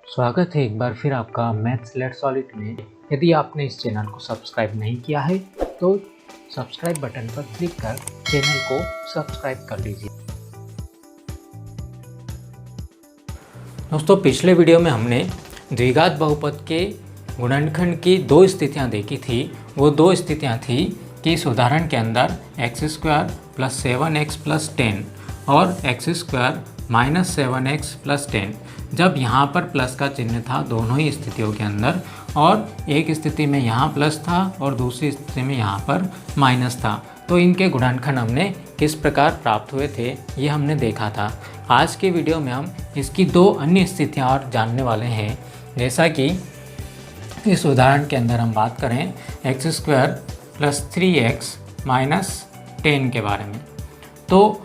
स्वागत है एक बार फिर आपका मैथ्स लेट्स सॉल्व में। यदि आपने इस चैनल को सब्सक्राइब नहीं किया है तो सब्सक्राइब बटन पर क्लिक कर चैनल को सब्सक्राइब कर लीजिए। दोस्तों, पिछले वीडियो में हमने द्विघात बहुपद के गुणनखंड की दो स्थितियां देखी थी। वो दो स्थितियां थी कि इस उदाहरण के अंदर x² + 7x + 10 और x² - 7x + 10, जब यहाँ पर प्लस का चिन्ह था दोनों ही स्थितियों के अंदर, और एक स्थिति में यहाँ प्लस था और दूसरी स्थिति में यहाँ पर माइनस था, तो इनके गुणनखंड हमने किस प्रकार प्राप्त हुए थे ये हमने देखा था। आज के वीडियो में हम इसकी दो अन्य स्थितियाँ और जानने वाले हैं। जैसा कि इस उदाहरण के अंदर हम बात करें x² + 3x - 10 के बारे में, तो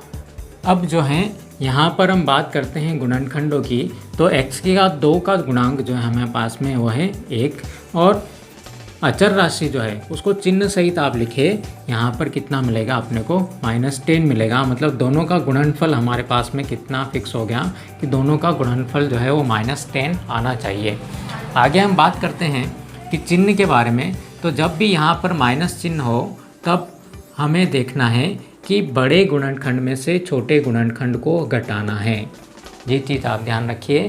अब जो है यहाँ पर हम बात करते हैं गुणनखंडों की। तो x का 2 का गुणांक जो है हमें पास में वो है 1, और अचर राशि जो है उसको चिन्ह सहित आप लिखे। यहाँ पर कितना मिलेगा अपने को -10 मिलेगा। मतलब दोनों का गुणनफल हमारे पास में कितना फिक्स हो गया कि दोनों का गुणनफल जो है वो -10 आना चाहिए। आगे हम बात करते हैं कि चिन्ह के बारे में। तो जब भी यहाँ पर माइनस चिन्ह हो तब हमें देखना है कि बड़े गुणनखंड में से छोटे गुणनखंड को घटाना है। ये चीज़ आप ध्यान रखिए।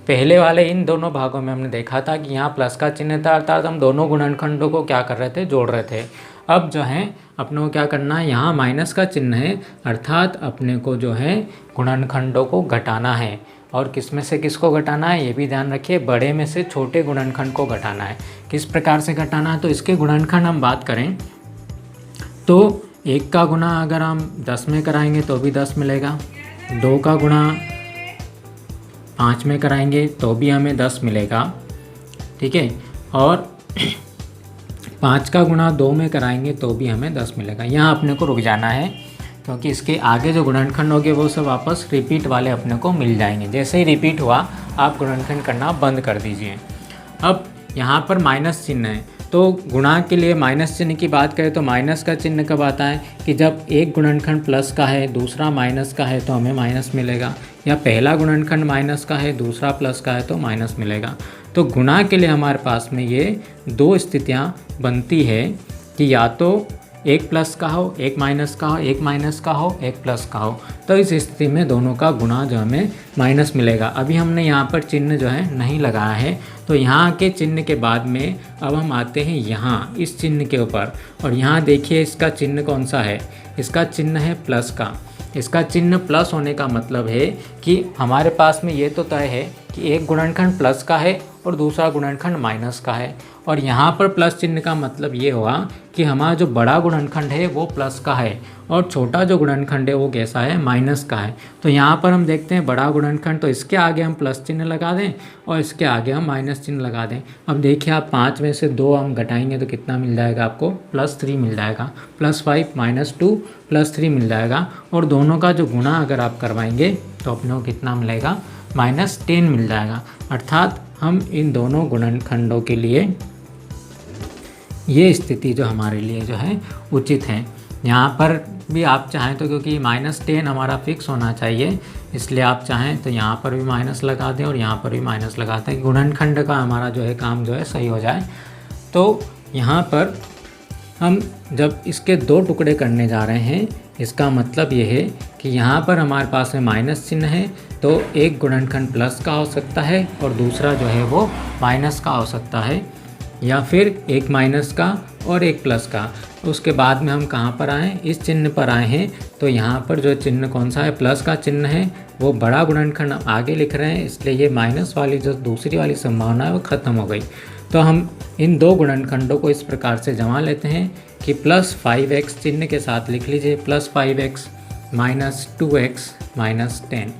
पहले वाले इन दोनों भागों में हमने देखा था कि यहाँ प्लस का चिन्ह था, अर्थात हम दोनों गुणनखंडों को क्या कर रहे थे, जोड़ रहे थे। अब जो है अपने को क्या करना है, यहाँ माइनस का चिन्ह है, अर्थात अपने को जो है गुणनखंडों को घटाना है। और किस में से किसको घटाना है ये भी ध्यान रखिए, बड़े में से छोटे गुणनखंड को घटाना है। किस प्रकार से घटाना है, तो इसके गुणनखंड हम बात करें तो 1 का गुणा अगर हम 10 में कराएंगे तो भी 10 मिलेगा, 2 का गुणा 5 में कराएंगे तो भी हमें 10 मिलेगा, ठीक है, और 5 का गुणा 2 में कराएंगे तो भी हमें 10 मिलेगा। यहाँ अपने को रुक जाना है क्योंकि इसके आगे जो गुणनखंड होंगे वो सब वापस रिपीट वाले अपने को मिल जाएंगे। जैसे ही रिपीट हुआ आप गुणनखंड करना बंद कर दीजिए। अब यहाँ पर माइनस चिन्ह है, तो गुणा के लिए माइनस चिन्ह की बात करें तो माइनस का चिन्ह कब आता है कि जब एक गुणनखंड प्लस का है दूसरा माइनस का है तो हमें माइनस मिलेगा, या पहला गुणनखंड माइनस का है दूसरा प्लस का है तो माइनस मिलेगा। तो गुणा के लिए हमारे पास में ये दो स्थितियाँ बनती है कि या तो एक प्लस का हो, एक माइनस का हो, एक माइनस का हो, एक प्लस का हो। तो इस स्थिति में दोनों का गुणा जो हमें माइनस मिलेगा। अभी हमने यहाँ पर चिन्ह जो है नहीं लगाया है, तो यहाँ के चिन्ह के बाद में अब हम आते हैं यहाँ इस चिन्ह के ऊपर, और यहाँ देखिए इसका चिन्ह कौन सा है, इसका चिन्ह है प्लस का। इसका चिन्ह प्लस होने का मतलब है कि हमारे पास में ये तो तय है कि एक गुणनखंड प्लस का है और दूसरा गुणनखंड माइनस का है, और यहाँ पर प्लस चिन्ह का मतलब ये हुआ कि हमारा जो बड़ा गुणनखंड है वो प्लस का है और छोटा जो गुणनखंड है वो कैसा है, माइनस का है। तो यहाँ पर हम देखते हैं बड़ा गुणनखंड, तो इसके आगे हम प्लस चिन्ह लगा दें और इसके आगे हम माइनस चिन्ह लगा दें। अब देखिए आप 5 में से 2 हम घटाएंगे तो कितना मिल जाएगा आपको, +3 मिल जाएगा, +5 - 2 +3 मिल जाएगा। और दोनों का जो गुणा अगर आप करवाएंगे तो अपने को कितना मिलेगा, -10 मिल जाएगा। अर्थात हम इन दोनों गुणनखंडों के लिए ये स्थिति जो हमारे लिए जो है उचित है। यहाँ पर भी आप चाहें तो, क्योंकि -10 हमारा फिक्स होना चाहिए, इसलिए आप चाहें तो यहाँ पर भी माइनस लगा दें और यहाँ पर भी माइनस लगा दें, गुणनखंड का हमारा जो है काम जो है सही हो जाए। तो यहाँ पर हम जब इसके 2 टुकड़े करने जा रहे हैं, इसका मतलब ये है कि यहाँ पर हमारे पास में माइनस चिन्ह है, तो एक गुणनखंड प्लस का हो सकता है और दूसरा जो है वो माइनस का हो सकता है, या फिर एक माइनस का और एक प्लस का। उसके बाद में हम कहाँ पर आए, इस चिन्ह पर आए हैं। तो यहाँ पर जो चिन्ह कौन सा है, प्लस का चिन्ह है, वो बड़ा गुणनखंड हम आगे लिख रहे हैं, इसलिए ये माइनस वाली जो दूसरी वाली संभावना है वो ख़त्म हो गई। तो हम इन दो गुणनखंडों को इस प्रकार से जमा लेते हैं कि +5x चिन्ह के साथ लिख लीजिए, +5x - 2x - 10।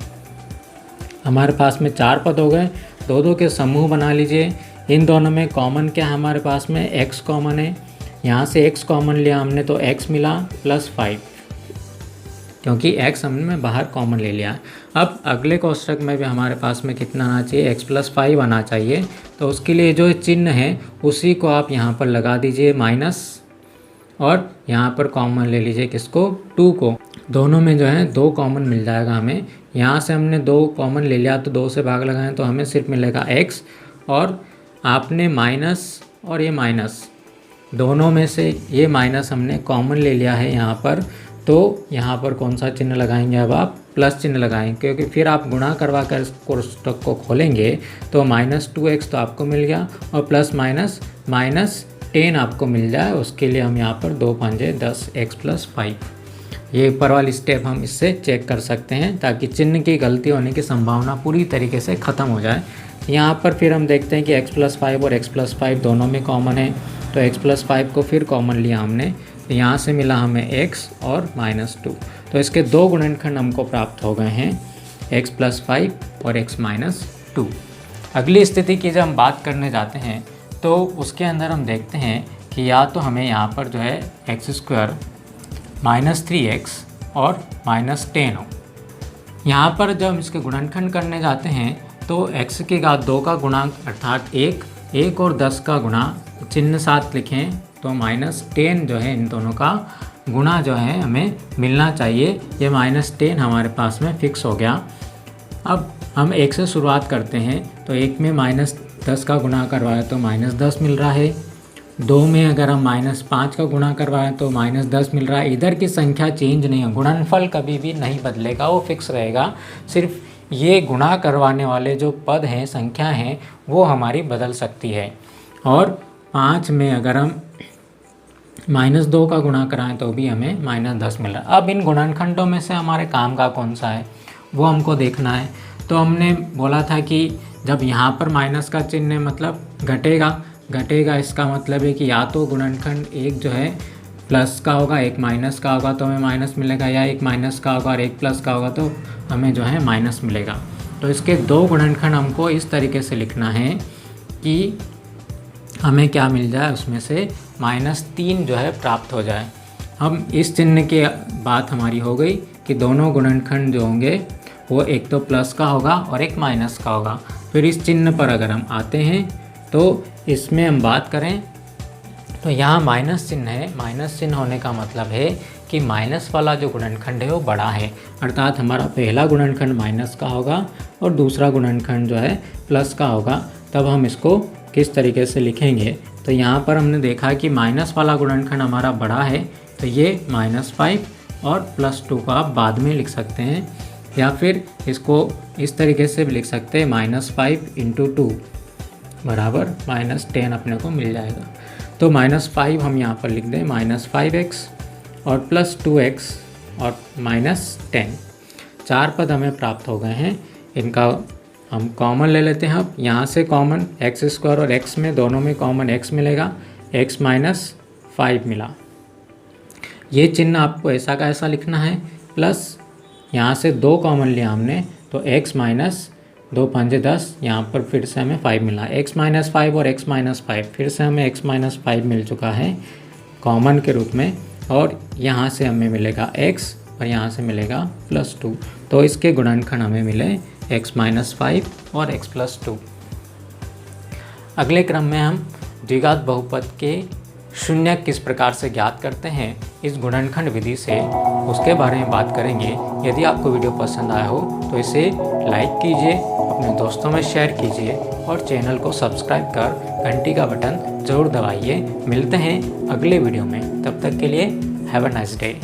हमारे पास में 4 पद हो गए, 2 के समूह बना लीजिए। इन दोनों में कॉमन क्या है, हमारे पास में x कॉमन है, यहाँ से x कॉमन लिया हमने तो x मिला +5, क्योंकि x हमने बाहर कॉमन ले लिया। अब अगले कोष्ठक में भी हमारे पास में कितना आना चाहिए, x +5 आना चाहिए। तो उसके लिए जो चिन्ह है उसी को आप यहाँ पर लगा दीजिए माइनस, और यहाँ पर कॉमन ले लीजिए किसको, 2 को। दोनों में जो है 2 कॉमन मिल जाएगा हमें। यहाँ से हमने 2 कॉमन ले लिया तो 2 से भाग लगाएं तो हमें सिर्फ मिलेगा x, और आपने माइनस और ये माइनस दोनों में से ये माइनस हमने कॉमन ले लिया है यहाँ पर, तो यहाँ पर कौन सा चिन्ह लगाएंगे, अब आप प्लस चिन्ह लगाएंगे, क्योंकि फिर आप गुणा करवा कर कोष्ठक को खोलेंगे तो -2x तो आपको मिल गया और प्लस माइनस -10 आपको मिल जाए। उसके लिए हम यहाँ पर 2 पंजे 10 x + 5, ये ऊपर वाली स्टेप हम इससे चेक कर सकते हैं ताकि चिन्ह की गलती होने की संभावना पूरी तरीके से ख़त्म हो जाए। यहाँ पर फिर हम देखते हैं कि x + 5 और x + 5 दोनों में कॉमन है, तो x + 5 को फिर कॉमन लिया हमने, तो यहाँ से मिला हमें x और -2, तो इसके 2 गुणनखंड हमको प्राप्त हो गए हैं, x + 5 और x - 2। अगली स्थिति की जब हम बात करने जाते हैं तो उसके अंदर हम देखते हैं कि या तो हमें यहाँ पर जो है x² -3x और -10 हो। यहाँ पर जब हम इसके गुणनखंड करने जाते हैं तो x की घात 2 का गुणांक अर्थात 1 और 10 का गुणा चिन्ह साथ लिखें तो -10 जो है इन दोनों का गुणा जो है हमें मिलना चाहिए। ये -10 हमारे पास में फिक्स हो गया। अब हम 1 से शुरुआत करते हैं तो 1 में -10 का गुणा करवाएं तो -10 मिल रहा है, 2 में अगर हम -5 का गुणा करवाएं तो -10 मिल रहा है। इधर की संख्या चेंज नहीं है, गुणनफल कभी भी नहीं बदलेगा, वो फिक्स रहेगा। सिर्फ ये गुणा करवाने वाले जो पद हैं, संख्या हैं, वो हमारी बदल सकती है। और 5 में अगर हम -2 का गुणा कराएं तो भी हमें -10 मिल रहा है। अब इन गुणनखंडों में से हमारे काम का कौन सा है वो हमको देखना है। तो हमने बोला था कि जब यहाँ पर माइनस का चिन्ह है मतलब घटेगा, इसका मतलब है कि या तो गुणनखंड एक जो है प्लस का होगा, एक माइनस का होगा तो हमें माइनस मिलेगा, या एक माइनस का होगा और एक प्लस का होगा तो हमें जो है माइनस मिलेगा। तो इसके 2 गुणनखंड हमको इस तरीके से लिखना है कि हमें क्या मिल जाए, उसमें से -3 जो है प्राप्त हो जाए। हम इस चिन्ह की बात हमारी हो गई कि दोनों गुणनखंड जो होंगे वो एक तो प्लस का होगा और एक माइनस का होगा। फिर इस चिन्ह पर अगर हम आते हैं तो इसमें हम बात करें तो यहाँ माइनस चिन्ह है। माइनस चिन्ह होने का मतलब है कि माइनस वाला जो गुणनखंड है वो बड़ा है, अर्थात हमारा पहला गुणनखंड माइनस का होगा और दूसरा गुणनखंड जो है प्लस का होगा। तब हम इसको किस तरीके से लिखेंगे, तो यहाँ पर हमने देखा कि माइनस वाला गुणनखंड हमारा बड़ा है, तो ये -5 और +2 को आप बाद में लिख सकते हैं, या फिर इसको इस तरीके से भी लिख सकते हैं -5 × 2 बराबर -10 अपने को मिल जाएगा। तो -5 हम यहाँ पर लिख दें, -5x और +2x और -10, 4 पद हमें प्राप्त हो गए हैं। इनका हम कॉमन ले लेते हैं। अब यहाँ से कॉमन x² और x में दोनों में कॉमन x मिलेगा, x - 5 मिला। ये चिन्ह आपको ऐसा का ऐसा लिखना है, प्लस यहाँ से 2 कॉमन लिया हमने तो x - 2 पंजे 10, यहाँ पर फिर से हमें 5 मिला, x - 5 और x - 5, फिर से हमें x - 5 मिल चुका है कॉमन के रूप में, और यहाँ से हमें मिलेगा x और यहाँ से मिलेगा +2। तो इसके गुणनखंड हमें मिले x - 5 और x + 2। अगले क्रम में हम द्विघात बहुपद के शून्य किस प्रकार से ज्ञात करते हैं इस गुणनखंड विधि से, उसके बारे में बात करेंगे। यदि आपको वीडियो पसंद आया हो तो इसे लाइक कीजिए, अपने दोस्तों में शेयर कीजिए और चैनल को सब्सक्राइब कर घंटी का बटन ज़रूर दबाइए। मिलते हैं अगले वीडियो में, तब तक के लिए हैव अ नाइस डे।